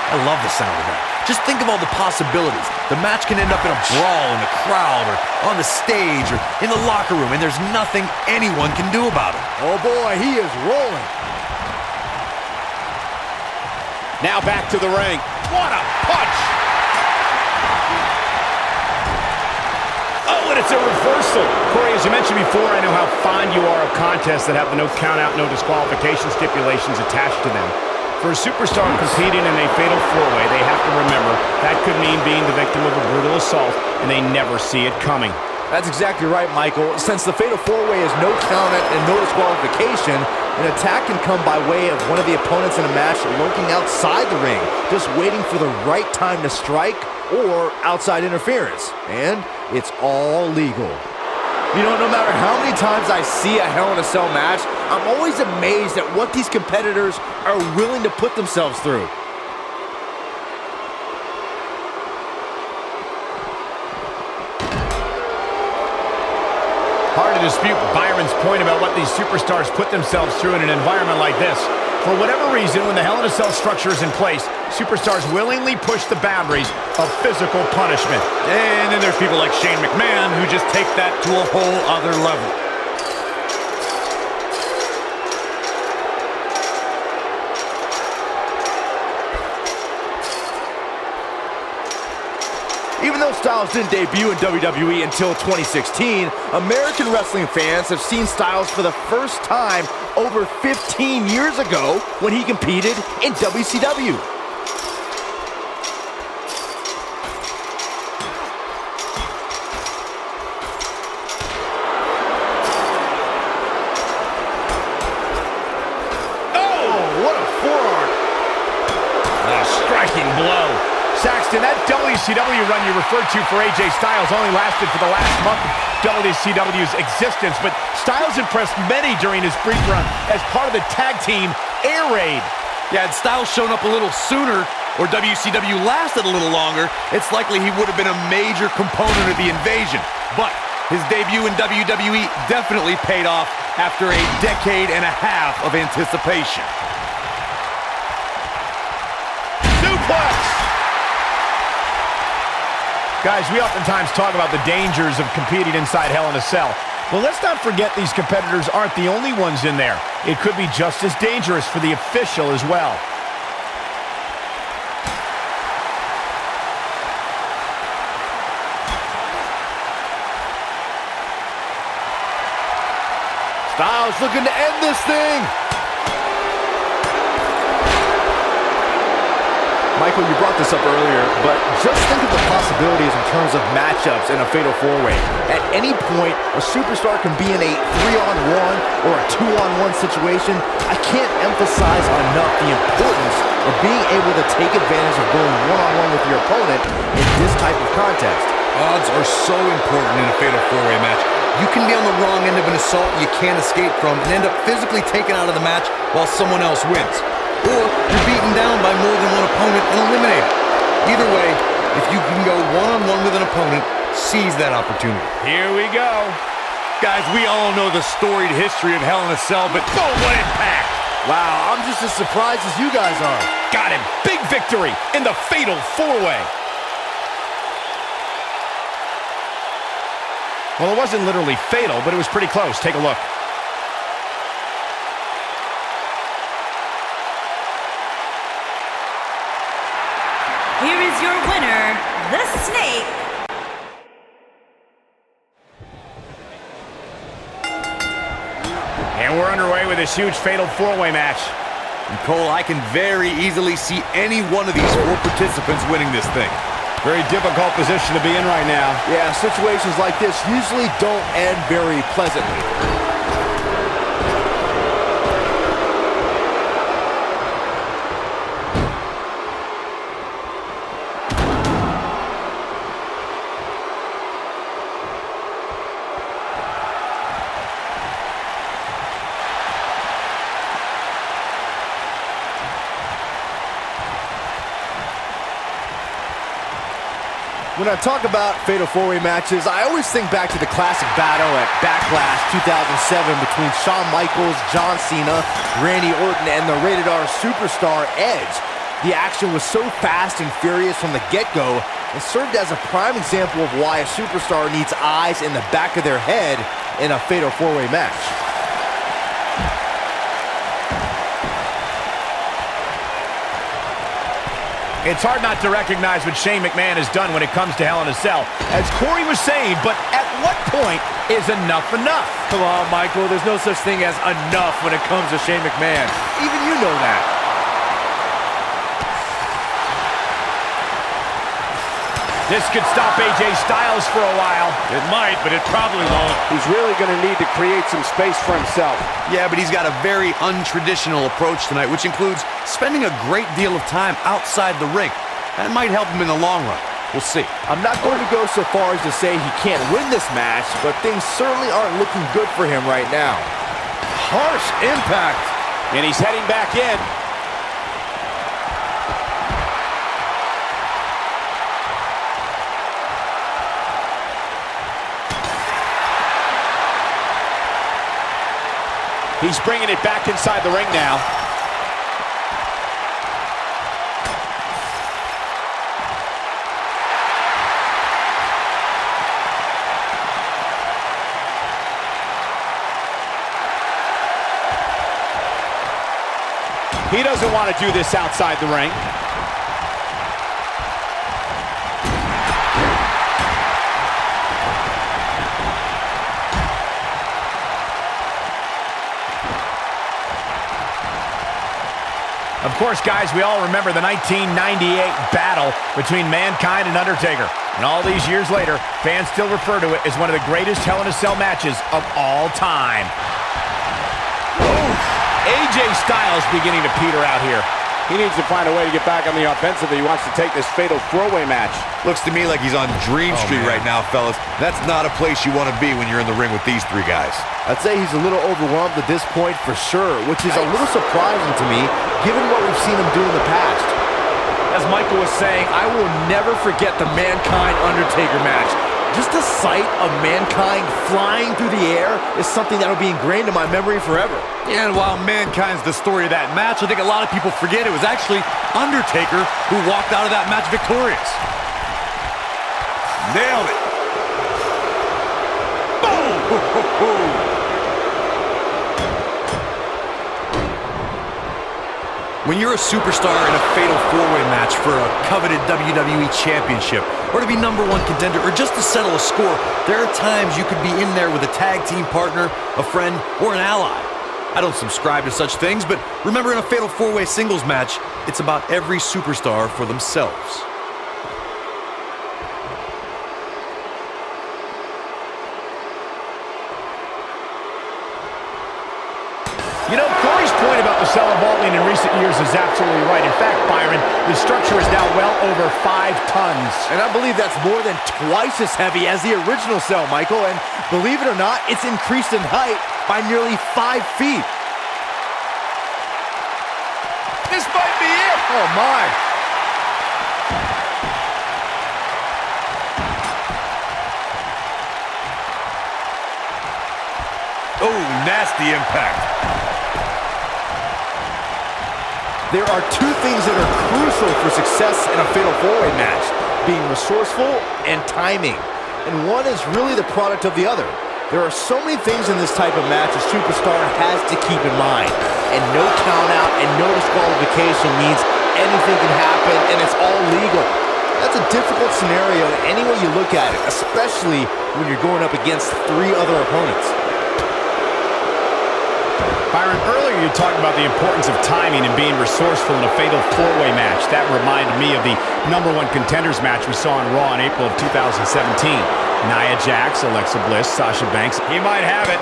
I love the sound of that. Just think of all the possibilities. The match can end up in a brawl in the crowd or on the stage or in the locker room, and there's nothing anyone can do about it. Oh boy, he is rolling. Now back to the ring. What a punch! Oh, and it's a reversal. Corey, as you mentioned before, I know how fond you are of contests that have the no count-out, no disqualification stipulations attached to them. For a superstar competing in a fatal four-way, they have to remember that could mean being the victim of a brutal assault, and they never see it coming. That's exactly right, Michael. Since the fatal four-way is no count-out and no disqualification, an attack can come by way of one of the opponents in a match lurking outside the ring, just waiting for the right time to strike or outside interference. And it's all legal. You know, no matter how many times I see a Hell in a Cell match, I'm always amazed at what these competitors are willing to put themselves through. Hard to dispute Byron's point about what these superstars put themselves through in an environment like this. For whatever reason, when the Hell in a Cell structure is in place, superstars willingly push the boundaries of physical punishment. And then there's people like Shane McMahon who just take that to a whole other level. Even though Styles didn't debut in WWE until 2016, American wrestling fans have seen Styles for the first time over 15 years ago when he competed in WCW. Oh, what a forearm! A striking blow. Saxton, that WCW run you referred to for AJ Styles only lasted for the last month of WCW's existence, but Styles impressed many during his brief run as part of the tag team Air Raid. Yeah, had Styles shown up a little sooner or WCW lasted a little longer, it's likely he would have been a major component of the invasion. But his debut in WWE definitely paid off after a decade and a half of anticipation. Suplex! Guys, we oftentimes talk about the dangers of competing inside Hell in a Cell. But let's not forget these competitors aren't the only ones in there. It could be just as dangerous for the official as well. Styles looking to end this thing. Michael, you brought this up earlier, but just think of the possibilities in terms of matchups in a fatal four-way. At any point, a superstar can be in a 3-on-1 or a 2-on-1 situation. I can't emphasize enough the importance of being able to take advantage of going 1-on-1 with your opponent in this type of contest. Odds are so important in a fatal four-way match. You can be on the wrong end of an assault you can't escape from and end up physically taken out of the match while someone else wins. Or you're beaten down by more than one opponent and eliminated. Either way, if you can go one-on-one with an opponent, seize that opportunity. Here we go. Guys, we all know the storied history of Hell in a Cell, but Oh, what impact! Wow, I'm just as surprised as you guys are. Got him. Big victory in the fatal four-way. Well, it wasn't literally fatal, but it was pretty close. Take a look. Here is your winner, the Snake. And we're underway with this huge fatal four-way match. And Cole, I can very easily see any one of these four participants winning this thing. Very difficult position to be in right now. Yeah, situations like this usually don't end very pleasantly. When I talk about fatal four-way matches, I always think back to the classic battle at Backlash 2007 between Shawn Michaels, John Cena, Randy Orton, and the rated R superstar Edge. The action was so fast and furious from the get-go and served as a prime example of why a superstar needs eyes in the back of their head in a fatal four-way match. It's hard not to recognize what Shane McMahon has done when it comes to Hell in a Cell. As Corey was saying, but at what point is enough enough? Come on, Michael, there's no such thing as enough when it comes to Shane McMahon. Even you know that. This could stop AJ Styles for a while. It might, but it probably won't. He's really going to need to create some space for himself. Yeah, but he's got a very untraditional approach tonight, which includes spending a great deal of time outside the ring. That might help him in the long run. We'll see. I'm not going to go so far as to say he can't win this match, but things certainly aren't looking good for him right now. Harsh impact. And he's heading back in. He's bringing it back inside the ring now. He doesn't want to do this outside the ring. Of course, guys, we all remember the 1998 battle between Mankind and Undertaker. And all these years later, fans still refer to it as one of the greatest Hell in a Cell matches of all time. Ooh, AJ Styles beginning to peter out here. He needs to find a way to get back on the offensive if he wants to take this fatal four-way match. Looks to me like he's on Dream Street right now, fellas. That's not a place you want to be when you're in the ring with these three guys. I'd say he's a little overwhelmed at this point for sure, which is a little surprising to me, given what we've seen him do in the past. As Michael was saying, I will never forget the Mankind-Undertaker match. Just the sight of Mankind flying through the air is something that will be ingrained in my memory forever. Yeah, and while Mankind's the story of that match, I think a lot of people forget it was actually Undertaker who walked out of that match victorious. Nailed it. Boom! When you're a superstar in a fatal four-way match for a coveted WWE Championship, or to be #1 contender, or just to settle a score, there are times you could be in there with a tag team partner, a friend, or an ally. I don't subscribe to such things, but remember, in a fatal four-way singles match, it's about every superstar for themselves. You know, Corey's point about the cell evolving in recent years is absolutely right. In fact, Byron, the structure is now well over 5 tons. And I believe that's more than twice as heavy as the original cell, Michael. And believe it or not, it's increased in height by nearly 5 feet. This might be it. Oh, my. Oh, nasty impact. There are 2 things that are crucial for success in a fatal four-way match: being resourceful and timing. And one is really the product of the other. There are so many things in this type of match a superstar has to keep in mind. And no count-out and no disqualification means anything can happen and it's all legal. That's a difficult scenario any way you look at it, especially when you're going up against 3 other opponents. Byron, earlier you talked about the importance of timing and being resourceful in a fatal four-way match. That reminded me of the #1 contenders match we saw on Raw in April of 2017. Nia Jax, Alexa Bliss, Sasha Banks. He might have it.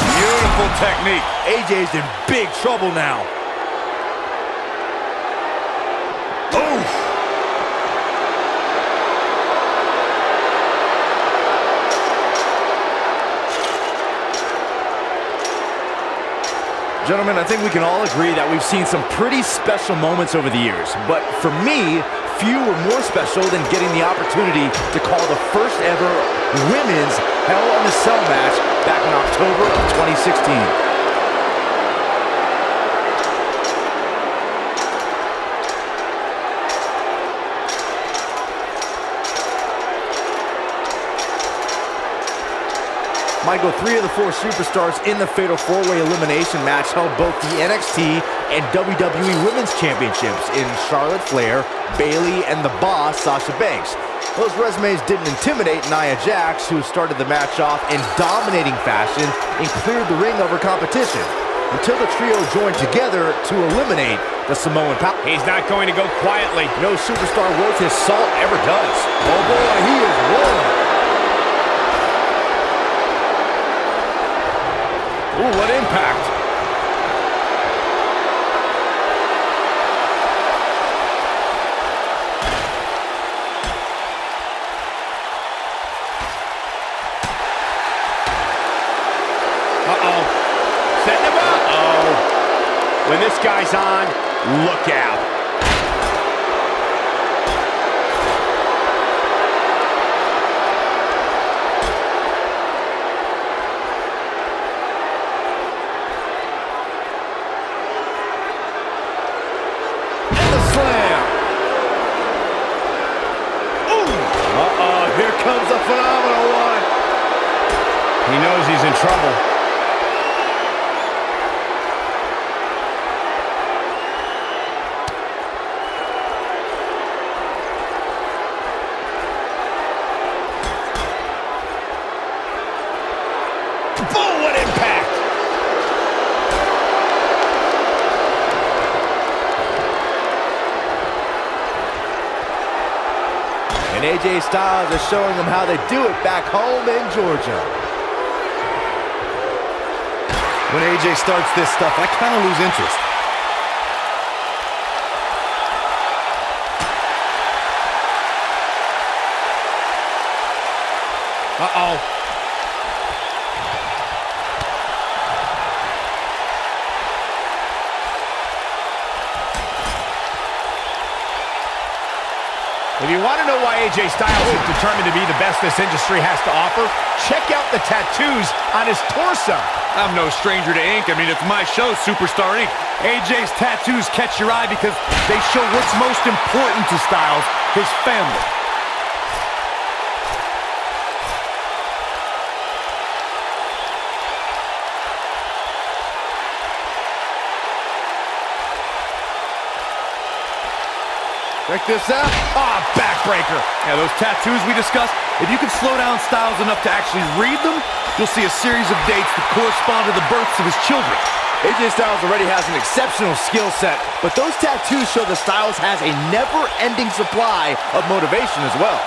Beautiful technique. AJ's in big trouble now. Oh! Gentlemen, I think we can all agree that we've seen some pretty special moments over the years. But for me, few were more special than getting the opportunity to call the first ever women's Hell in a Cell match back in October of 2016. Michael, 3 of the 4 superstars in the Fatal 4-Way Elimination match held both the NXT and WWE Women's Championships in Charlotte Flair, Bayley, and the Boss, Sasha Banks. Those resumes didn't intimidate Nia Jax, who started the match off in dominating fashion and cleared the ring of her competition, until the trio joined together to eliminate the Samoan Power. He's not going to go quietly. No superstar worth his salt ever does. Oh boy, he is rolling. Ooh, what impact. Uh-oh. Setting him up. Uh-oh. When this guy's on, look out. Here comes a phenomenal one. He knows he's in trouble. Boom, what impact! And AJ Styles is showing them how they do it back home in Georgia. When AJ starts this stuff, I kind of lose interest. Uh-oh. If you want to know why AJ Styles is determined to be the best this industry has to offer, check out the tattoos on his torso. I'm no stranger to ink. I mean, it's my show, Superstar Ink. AJ's tattoos catch your eye because they show what's most important to Styles, his family. Check this out. Ah, backbreaker. Yeah, those tattoos we discussed, if you can slow down Styles enough to actually read them, you'll see a series of dates that correspond to the births of his children. AJ Styles already has an exceptional skill set, but those tattoos show that Styles has a never-ending supply of motivation as well.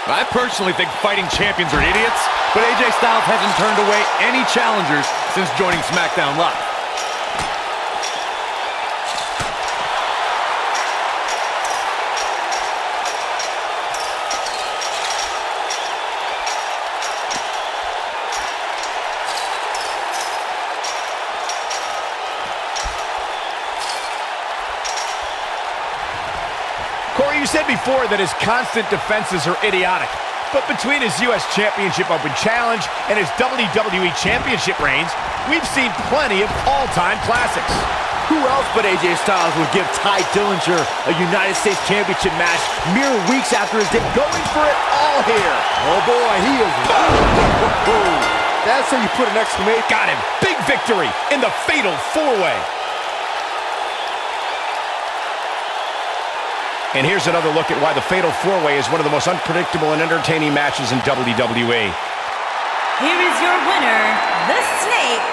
I personally think fighting champions are idiots, but AJ Styles hasn't turned away any challengers since joining SmackDown Live. Corey, you said before that his constant defenses are idiotic. But between his U.S. Championship Open Challenge and his WWE Championship reigns, we've seen plenty of all-time classics. Who else but AJ Styles would give Ty Dillinger a United States Championship match mere weeks after his day, going for it all here? Oh boy, he is... That's how you put an exclamation. Got him. Big victory in the Fatal 4-Way. And here's another look at why the Fatal 4-Way is one of the most unpredictable and entertaining matches in WWE. Here is your winner, the Snake,